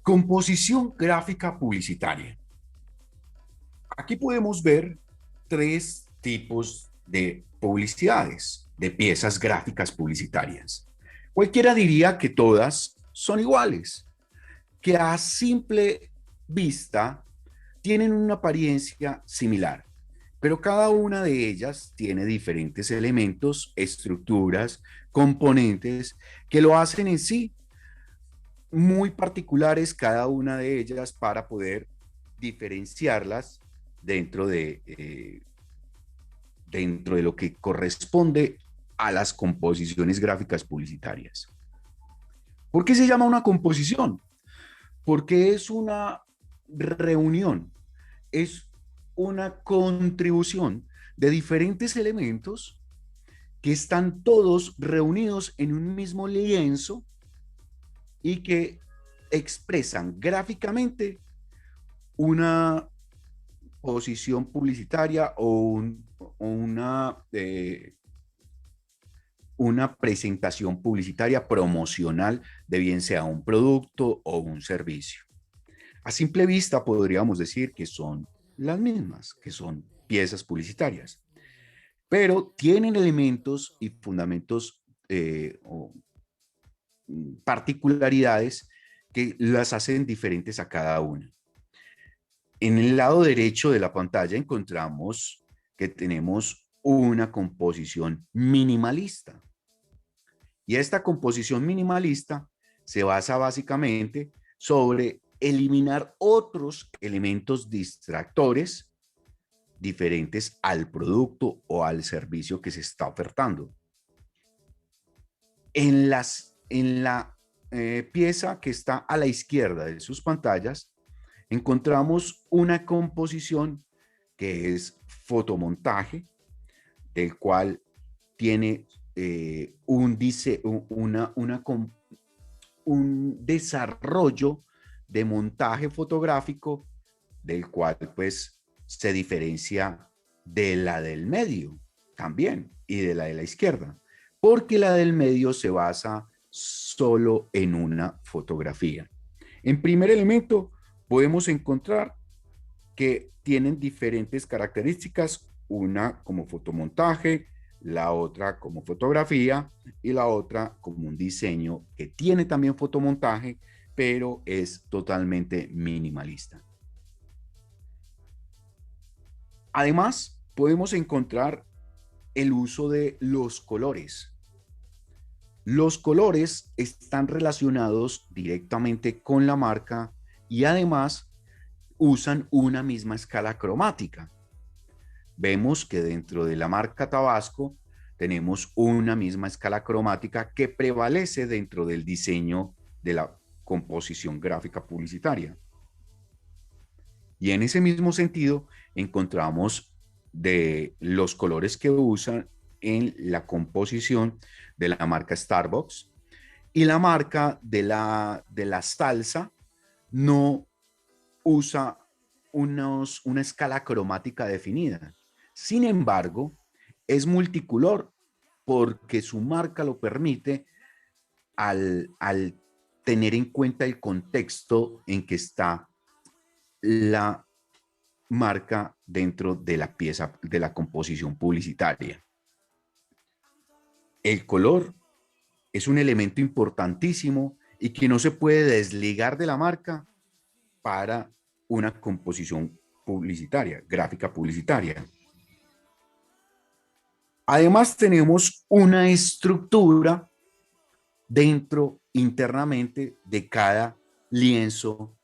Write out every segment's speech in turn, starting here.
Composición gráfica publicitaria. Aquí podemos ver tres tipos de publicidades, de piezas gráficas publicitarias. Cualquiera diría que todas son iguales, que a simple vista tienen una apariencia similar, pero cada una de ellas tiene diferentes elementos, estructuras, componentes que lo hacen en sí muy particulares cada una de ellas para poder diferenciarlas dentro dentro de lo que corresponde a las composiciones gráficas publicitarias. ¿Por qué se llama una composición? Porque es una reunión, es una contribución de diferentes elementos que están todos reunidos en un mismo lienzo y que expresan gráficamente una posición publicitaria una presentación publicitaria promocional de bien sea un producto o un servicio. A simple vista podríamos decir que son las mismas, que son piezas publicitarias, pero tienen elementos y fundamentos o particularidades que las hacen diferentes a cada una. En el lado derecho de la pantalla encontramos que tenemos una composición minimalista. Y esta composición minimalista se basa básicamente sobre eliminar otros elementos distractores diferentes al producto o al servicio que se está ofertando. En la pieza que está a la izquierda de sus pantallas, encontramos una composición que es fotomontaje, del cual tiene un desarrollo de montaje fotográfico del cual pues se diferencia de la del medio también y de la izquierda, porque la del medio se basa solo en una fotografía. En primer elemento podemos encontrar que tienen diferentes características, una como fotomontaje, la otra como fotografía y la otra como un diseño que tiene también fotomontaje, pero es totalmente minimalista. Además, podemos encontrar el uso de los colores. Los colores están relacionados directamente con la marca y además usan una misma escala cromática. Vemos que dentro de la marca Tabasco tenemos una misma escala cromática que prevalece dentro del diseño de la composición gráfica publicitaria. Y en ese mismo sentido encontramos de los colores que usan en la composición de la marca Starbucks y la marca de la salsa no usa una escala cromática definida. Sin embargo, es multicolor porque su marca lo permite al tener en cuenta el contexto en que está la marca dentro de la pieza de la composición publicitaria. El color es un elemento importantísimo y que no se puede desligar de la marca para una composición publicitaria, gráfica publicitaria. Además, tenemos una estructura dentro internamente de cada lienzo,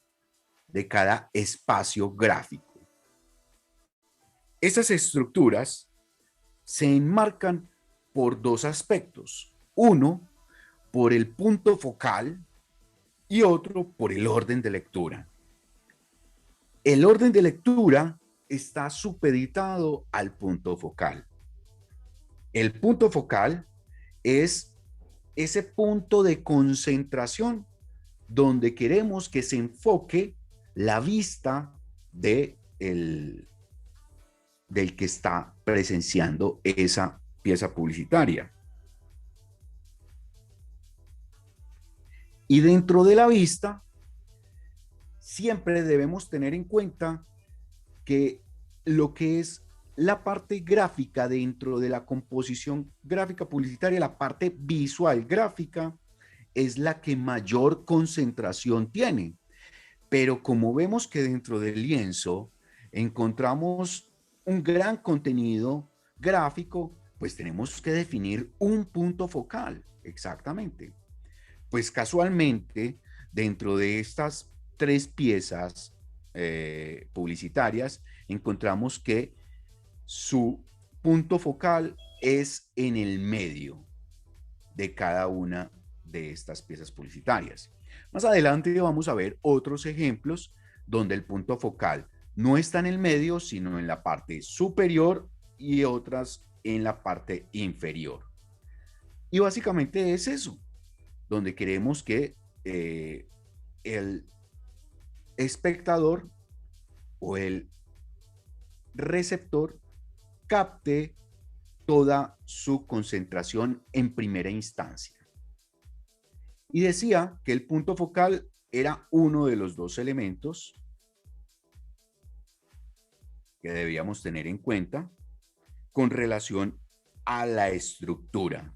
de cada espacio gráfico. Esas estructuras se enmarcan por dos aspectos. Uno, por el punto focal y otro por el orden de lectura. El orden de lectura está supeditado al punto focal. El punto focal es ese punto de concentración donde queremos que se enfoque la vista del que está presenciando esa pieza publicitaria. Y dentro de la vista siempre debemos tener en cuenta que lo que es la parte gráfica dentro de la composición gráfica publicitaria, la parte visual gráfica, es la que mayor concentración tiene. Pero como vemos que dentro del lienzo encontramos un gran contenido gráfico, pues tenemos que definir un punto focal, exactamente. Pues casualmente, dentro de estas tres piezas publicitarias, encontramos que su punto focal es en el medio de cada una de estas piezas publicitarias. Más adelante vamos a ver otros ejemplos donde el punto focal no está en el medio, sino en la parte superior y otras en la parte inferior. Y básicamente es eso, donde queremos que el espectador o el receptor capte toda su concentración en primera instancia. Y decía que el punto focal era uno de los dos elementos que debíamos tener en cuenta con relación a la estructura.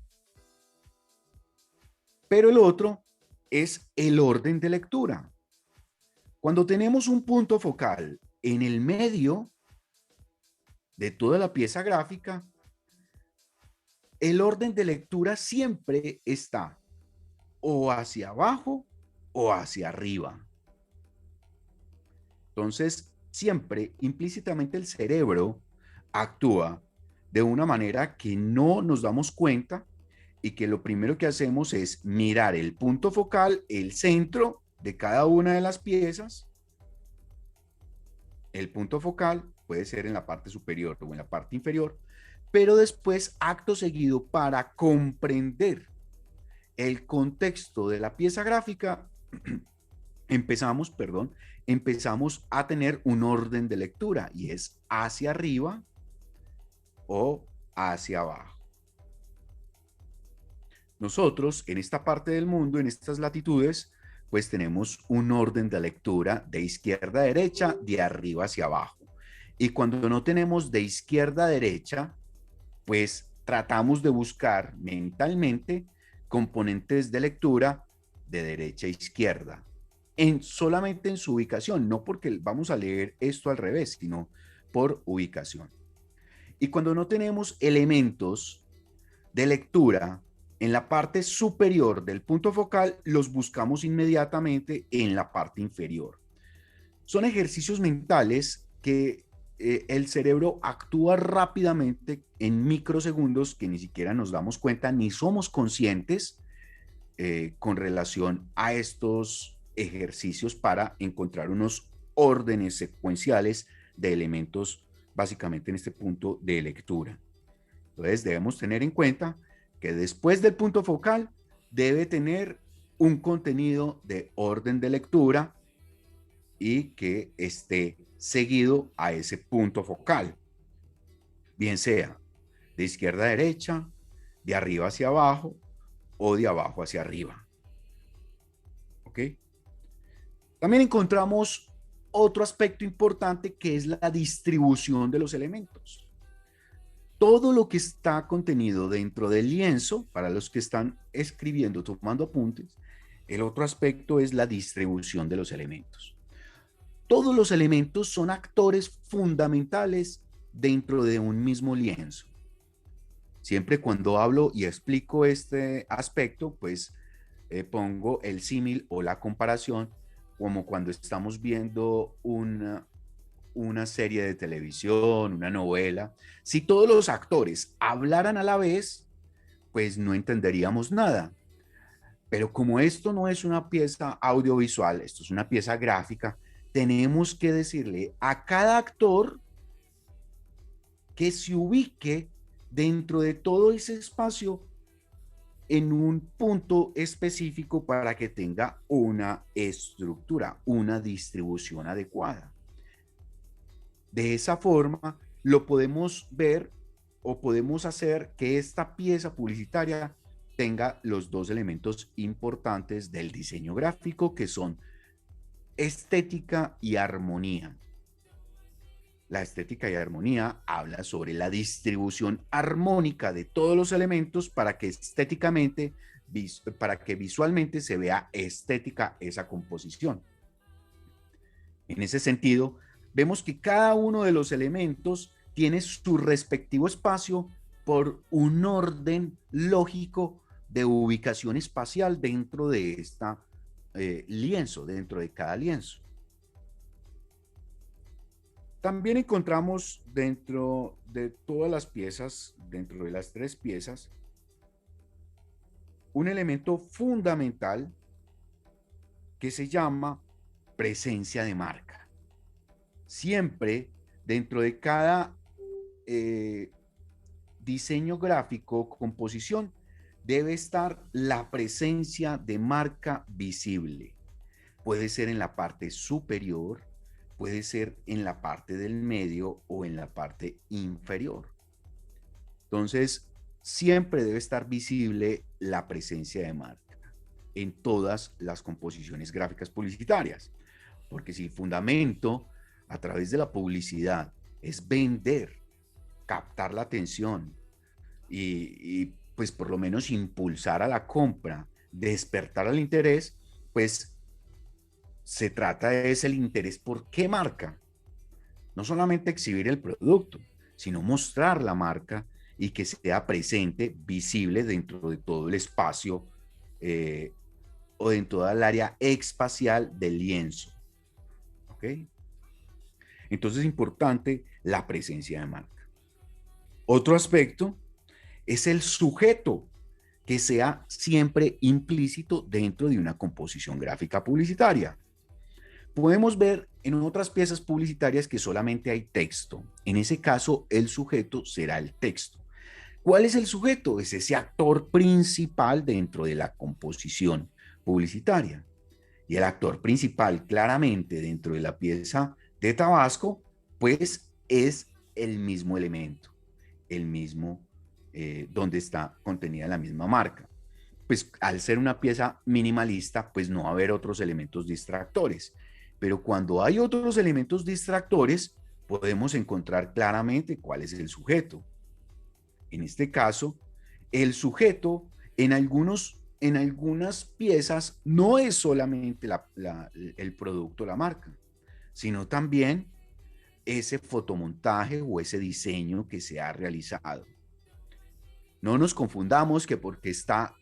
Pero el otro es el orden de lectura. Cuando tenemos un punto focal en el medio de toda la pieza gráfica, el orden de lectura siempre está o hacia abajo o hacia arriba. Entonces, siempre implícitamente el cerebro actúa de una manera que no nos damos cuenta y que lo primero que hacemos es mirar el punto focal, el centro de cada una de las piezas. El punto focal puede ser en la parte superior o en la parte inferior, pero después, acto seguido, para comprender el contexto de la pieza gráfica, empezamos a tener un orden de lectura y es hacia arriba o hacia abajo. Nosotros en esta parte del mundo, en estas latitudes, pues tenemos un orden de lectura de izquierda a derecha, de arriba hacia abajo. Y cuando no tenemos de izquierda a derecha, pues tratamos de buscar mentalmente componentes de lectura de derecha a izquierda, solamente en su ubicación, no porque vamos a leer esto al revés, sino por ubicación. Y cuando no tenemos elementos de lectura en la parte superior del punto focal, los buscamos inmediatamente en la parte inferior. Son ejercicios mentales que el cerebro actúa rápidamente en microsegundos que ni siquiera nos damos cuenta ni somos conscientes con relación a estos ejercicios para encontrar unos órdenes secuenciales de elementos básicamente en este punto de lectura. Entonces debemos tener en cuenta que después del punto focal debe tener un contenido de orden de lectura y que esté seguido a ese punto focal, bien sea de izquierda a derecha, de arriba hacia abajo o de abajo hacia arriba. ¿Ok? También encontramos otro aspecto importante que es la distribución de los elementos. Todo lo que está contenido dentro del lienzo, para los que están escribiendo, tomando apuntes, el otro aspecto es la distribución de los elementos. Todos los elementos son actores fundamentales dentro de un mismo lienzo. Siempre cuando hablo y explico este aspecto, pues pongo el símil o la comparación como cuando estamos viendo una serie de televisión, una novela. Si todos los actores hablaran a la vez, pues no entenderíamos nada. Pero como esto no es una pieza audiovisual, esto es una pieza gráfica, tenemos que decirle a cada actor que se ubique dentro de todo ese espacio en un punto específico para que tenga una estructura, una distribución adecuada. De esa forma, lo podemos ver o podemos hacer que esta pieza publicitaria tenga los dos elementos importantes del diseño gráfico, que son Estética y armonía. La estética y armonía habla sobre la distribución armónica de todos los elementos para que estéticamente, para que visualmente se vea estética esa composición. En ese sentido, vemos que cada uno de los elementos tiene su respectivo espacio por un orden lógico de ubicación espacial dentro de esta lienzo, dentro de cada lienzo. También encontramos dentro de todas las piezas, dentro de las tres piezas, un elemento fundamental que se llama presencia de marca. Siempre dentro de cada diseño gráfico, composición, debe estar la presencia de marca visible. Puede ser en la parte superior, puede ser en la parte del medio o en la parte inferior. Entonces, siempre debe estar visible la presencia de marca en todas las composiciones gráficas publicitarias, porque si el fundamento a través de la publicidad es vender, captar la atención y pues por lo menos impulsar a la compra, despertar el interés, pues se trata es el interés por qué marca. No solamente exhibir el producto, sino mostrar la marca y que sea presente, visible dentro de todo el espacio o en toda el área espacial del lienzo. ¿Ok? Entonces es importante la presencia de marca. Otro aspecto es el sujeto que sea siempre implícito dentro de una composición gráfica publicitaria. Podemos ver en otras piezas publicitarias que solamente hay texto. En ese caso, el sujeto será el texto. ¿Cuál es el sujeto? Es ese actor principal dentro de la composición publicitaria. Y el actor principal, claramente, dentro de la pieza de Tabasco, pues es el mismo elemento, el mismo donde está contenida la misma marca. Pues al ser una pieza minimalista, pues no va a haber otros elementos distractores. Pero cuando hay otros elementos distractores, podemos encontrar claramente cuál es el sujeto. En este caso, el sujeto en algunas piezas no es solamente el producto, la marca, sino también ese fotomontaje o ese diseño que se ha realizado. No nos confundamos que porque está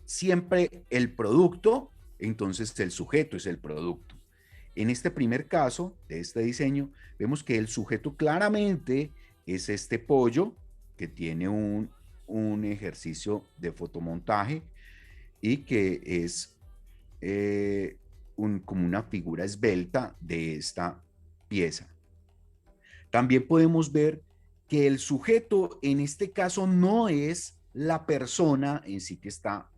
siempre el producto, entonces el sujeto es el producto. En este primer caso de este diseño, vemos que el sujeto claramente es este pollo que tiene un ejercicio de fotomontaje y que es como una figura esbelta de esta pieza. También podemos ver que el sujeto en este caso no es la persona en sí que está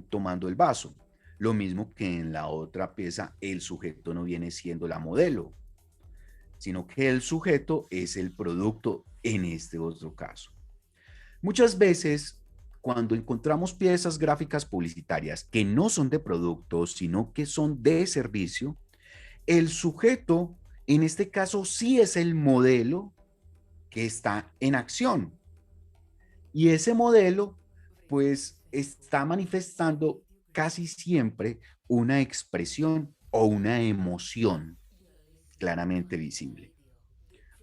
tomando el vaso. Lo mismo que en la otra pieza, el sujeto no viene siendo la modelo, sino que el sujeto es el producto en este otro caso. Muchas veces, cuando encontramos piezas gráficas publicitarias que no son de productos, sino que son de servicio, el sujeto, en este caso, sí es el modelo que está en acción. Y ese modelo, pues, está manifestando casi siempre una expresión o una emoción claramente visible.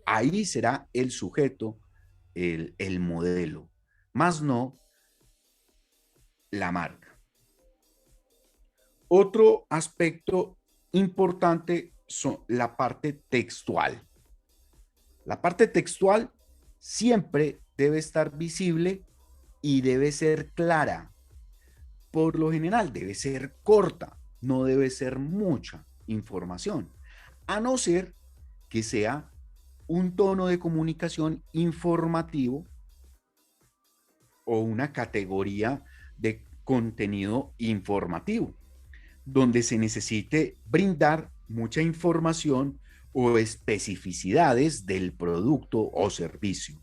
Ahí será el sujeto, el modelo, más no la marca. Otro aspecto importante son la parte textual. La parte textual siempre debe estar visible y debe ser clara. Por lo general debe ser corta, no debe ser mucha información, a no ser que sea un tono de comunicación informativo o una categoría de contenido informativo, donde se necesite brindar mucha información o especificidades del producto o servicio.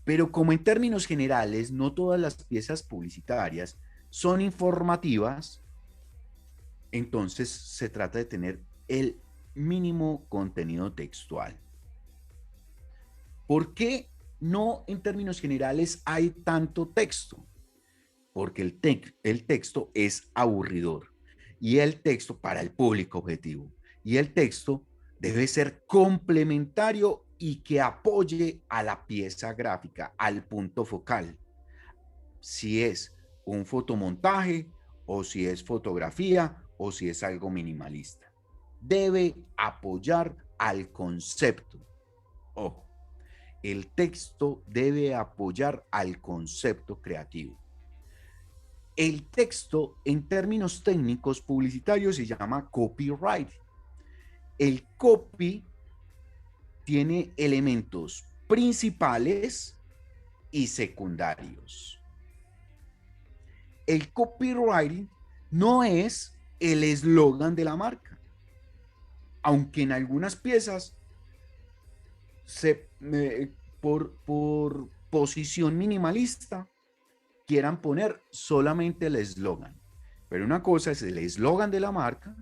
Pero como en términos generales, no todas las piezas publicitarias son informativas, Entonces se trata de tener el mínimo contenido textual. ¿Por qué no en términos generales hay tanto texto? Porque el texto es aburridor y el texto para el público objetivo. Y el texto debe ser complementario y que apoye a la pieza gráfica, al punto focal. Si es un fotomontaje o si es fotografía o si es algo minimalista. Debe apoyar al concepto. Ojo, el texto debe apoyar al concepto creativo. El texto, en términos técnicos publicitarios, se llama copyright. El copy tiene elementos principales y secundarios. El copywriting no es el eslogan de la marca, aunque en algunas piezas por posición minimalista quieran poner solamente el eslogan. Pero una cosa es el eslogan de la marca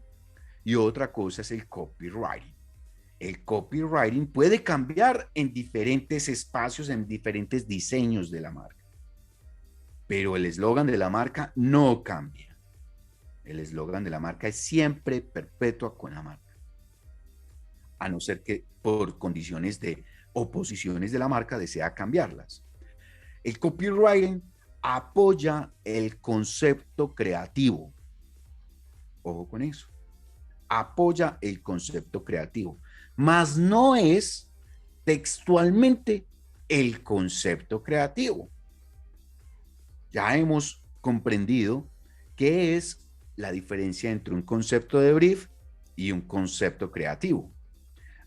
y otra cosa es el copywriting. El copywriting puede cambiar en diferentes espacios, en diferentes diseños de la marca. Pero el eslogan de la marca no cambia. El eslogan de la marca es siempre perpetua con la marca. A no ser que por condiciones de oposiciones de la marca desea cambiarlas. El copywriting apoya el concepto creativo. Ojo con eso. Apoya el concepto creativo, mas no es textualmente el concepto creativo. Ya hemos comprendido qué es la diferencia entre un concepto de brief y un concepto creativo.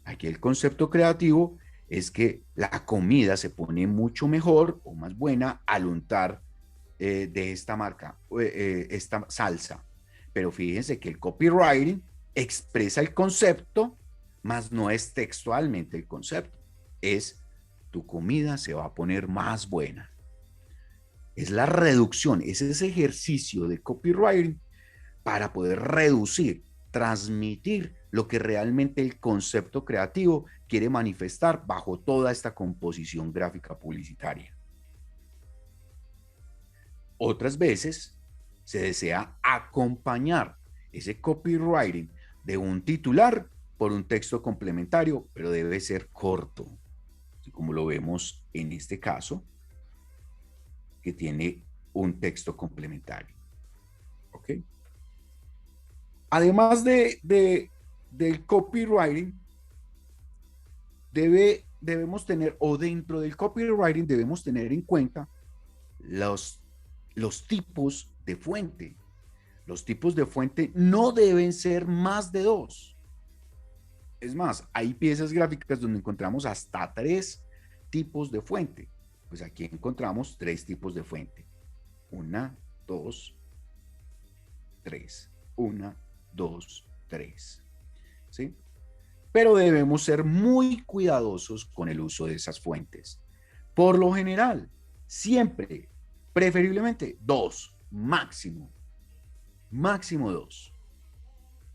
Aquí el concepto creativo es que la comida se pone mucho mejor o más buena al untar de esta marca, esta salsa. Pero fíjense que el copywriting expresa el concepto, mas no es textualmente el concepto. Es tu comida se va a poner más buena. Es la reducción, es ese ejercicio de copywriting para poder reducir, transmitir lo que realmente el concepto creativo quiere manifestar bajo toda esta composición gráfica publicitaria. Otras veces se desea acompañar ese copywriting de un titular por un texto complementario, pero debe ser corto, como lo vemos en este caso, que tiene un texto complementario. ¿Ok? Además del copywriting, debemos tener, o dentro del copywriting debemos tener en cuenta los tipos de fuente. Los tipos de fuente no deben ser más de 2. Es más, hay piezas gráficas donde encontramos hasta 3 tipos de fuente. Pues aquí encontramos 3 tipos de fuente. 1, 2, 3. 1, 2, 3. ¿Sí? Pero debemos ser muy cuidadosos con el uso de esas fuentes. Por lo general, siempre, preferiblemente 2, máximo. Máximo 2.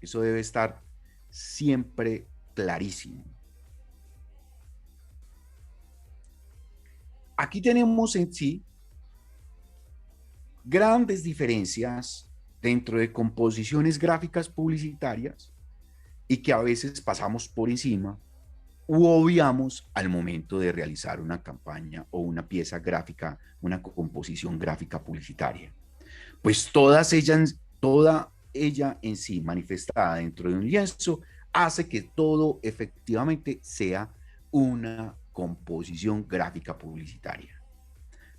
Eso debe estar siempre clarísimo. Aquí tenemos en sí grandes diferencias dentro de composiciones gráficas publicitarias y que a veces pasamos por encima u obviamos al momento de realizar una campaña o una pieza gráfica, una composición gráfica publicitaria. Pues toda ella en sí manifestada dentro de un lienzo hace que todo efectivamente sea una composición gráfica publicitaria.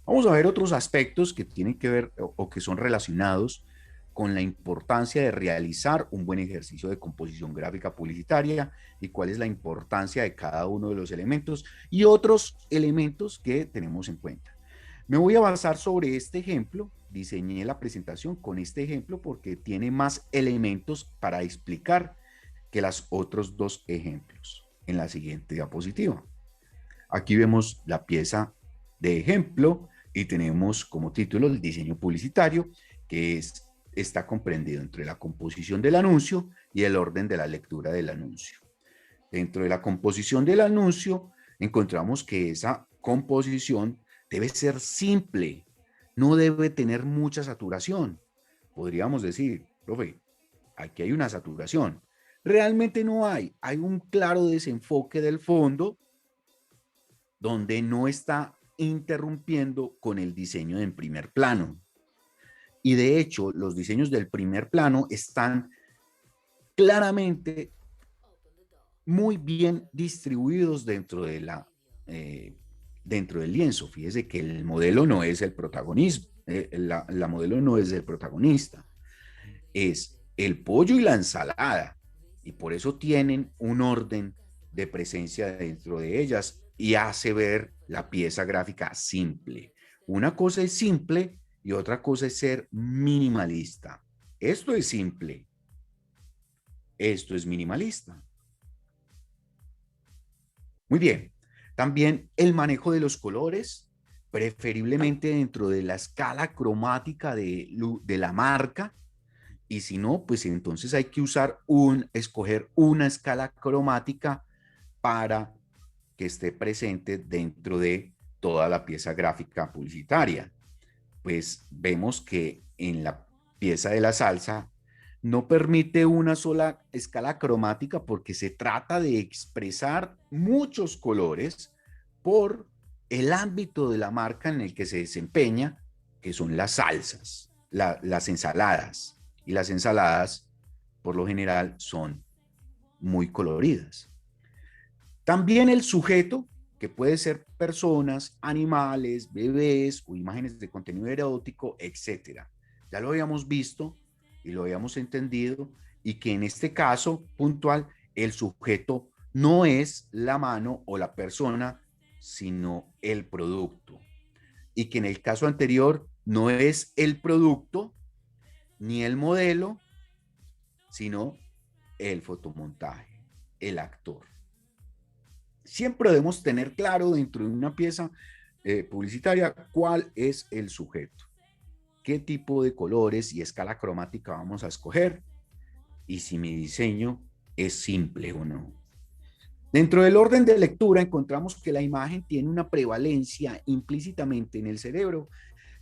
Vamos a ver otros aspectos que tienen que ver o que son relacionados con la importancia de realizar un buen ejercicio de composición gráfica publicitaria y cuál es la importancia de cada uno de los elementos y otros elementos que tenemos en cuenta. Me voy a basar sobre este ejemplo, diseñé la presentación con este ejemplo porque tiene más elementos para explicar que los otros 2 ejemplos en la siguiente diapositiva. Aquí vemos la pieza de ejemplo y tenemos como título el diseño publicitario, que es está comprendido entre la composición del anuncio y el orden de la lectura del anuncio. Dentro de la composición del anuncio, encontramos que esa composición debe ser simple, no debe tener mucha saturación. Podríamos decir, profe, aquí hay una saturación. Realmente no hay un claro desenfoque del fondo donde no está interrumpiendo con el diseño en primer plano. Y de hecho, los diseños del primer plano están claramente muy bien distribuidos dentro del lienzo. Fíjese que el modelo no es el protagonismo, la modelo no es el protagonista, es el pollo y la ensalada, y por eso tienen un orden de presencia dentro de ellas y hace ver la pieza gráfica simple. Una cosa es simple y otra cosa es ser minimalista. Esto es simple, esto es minimalista. Muy bien. También el manejo de los colores, preferiblemente dentro de la escala cromática de la marca. Y si no, pues entonces hay que escoger una escala cromática para que esté presente dentro de toda la pieza gráfica publicitaria. Pues vemos que en la pieza de la salsa no permite una sola escala cromática porque se trata de expresar muchos colores por el ámbito de la marca en el que se desempeña, que son las salsas, las ensaladas. Y las ensaladas, por lo general, son muy coloridas. También el sujeto, que puede ser personas, animales, bebés o imágenes de contenido erótico, etcétera. Ya lo habíamos visto y lo habíamos entendido, y que en este caso puntual el sujeto no es la mano o la persona, sino el producto. Y que en el caso anterior no es el producto ni el modelo, sino el fotomontaje, el actor. Siempre debemos tener claro dentro de una pieza publicitaria cuál es el sujeto, qué tipo de colores y escala cromática vamos a escoger y si mi diseño es simple o no. Dentro del orden de lectura encontramos que la imagen tiene una prevalencia implícitamente en el cerebro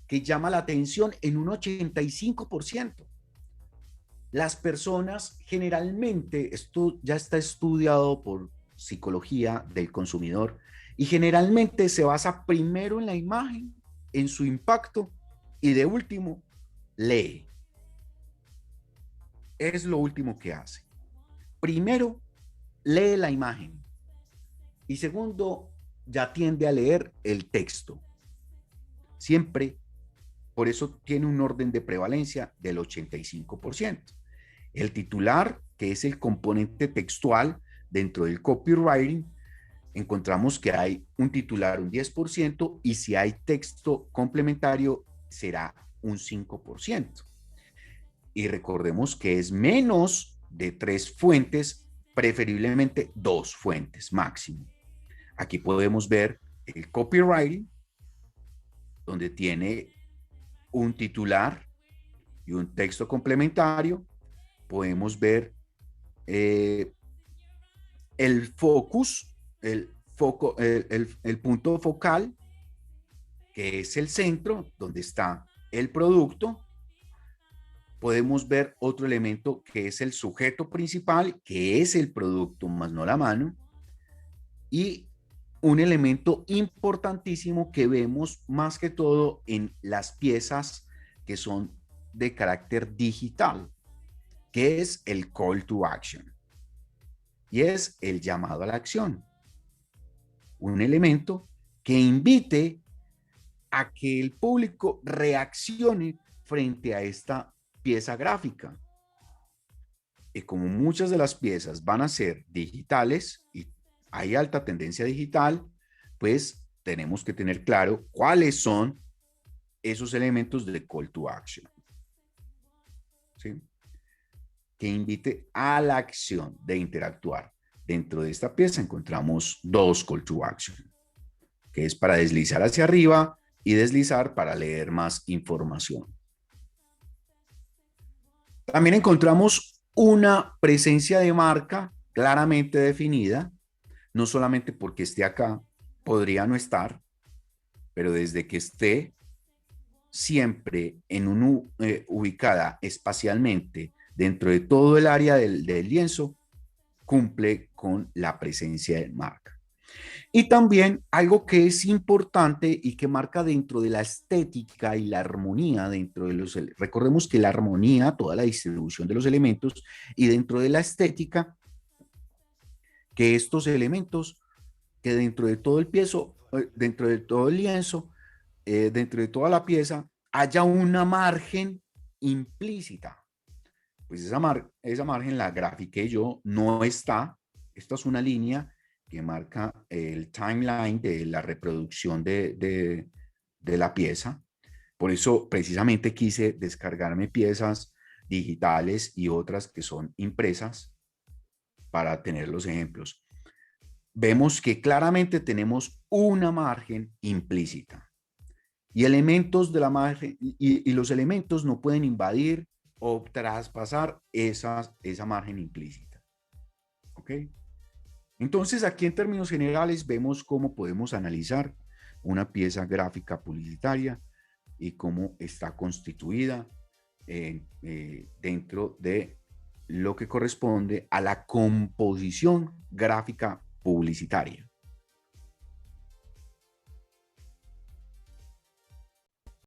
que llama la atención en un 85%. Las personas generalmente, esto ya está estudiado por psicología del consumidor, y generalmente se basa primero en la imagen, en su impacto, y de último, lee. Es lo último que hace. Primero, lee la imagen, y segundo, ya tiende a leer el texto. Siempre, por eso tiene un orden de prevalencia del 85%. El titular, que es el componente textual dentro del copywriting, encontramos que hay un titular un 10% y si hay texto complementario será un 5%. Y recordemos que es menos de 3 fuentes, preferiblemente 2 fuentes máximo. Aquí podemos ver el copywriting, donde tiene un titular y un texto complementario. Podemos ver el focus, el punto focal, que es el centro donde está el producto. Podemos ver otro elemento que es el sujeto principal, que es el producto más no la mano, y un elemento importantísimo que vemos más que todo en las piezas que son de carácter digital, que es el call to action, y es el llamado a la acción. Un elemento que invite a que el público reaccione frente a esta pieza gráfica. Y como muchas de las piezas van a ser digitales y hay alta tendencia digital, pues tenemos que tener claro cuáles son esos elementos de call to action. ¿Sí? Que invite a la acción de interactuar. Dentro de esta pieza encontramos 2 call to action, que es para deslizar hacia arriba y deslizar para leer más información. También encontramos una presencia de marca claramente definida, no solamente porque esté acá, podría no estar, pero desde que esté siempre ubicada espacialmente dentro de todo el área del lienzo, cumple con la presencia de marca. Y también algo que es importante y que marca dentro de la estética y la armonía dentro de los... Recordemos que la armonía, toda la distribución de los elementos y dentro de la estética, que estos elementos, que dentro de todo el piezo, dentro de todo el lienzo, dentro de toda la pieza, haya una margen implícita. Pues esa margen la grafiqué yo, no está. Esta es una línea que marca el timeline de la reproducción de la pieza. Por eso precisamente quise descargarme piezas digitales y otras que son impresas para tener los ejemplos. Vemos que claramente tenemos una margen implícita y elementos de la margen y los elementos no pueden invadir o traspasar esa margen implícita. ¿Ok? Entonces, aquí en términos generales vemos cómo podemos analizar una pieza gráfica publicitaria y cómo está constituida dentro de lo que corresponde a la composición gráfica publicitaria.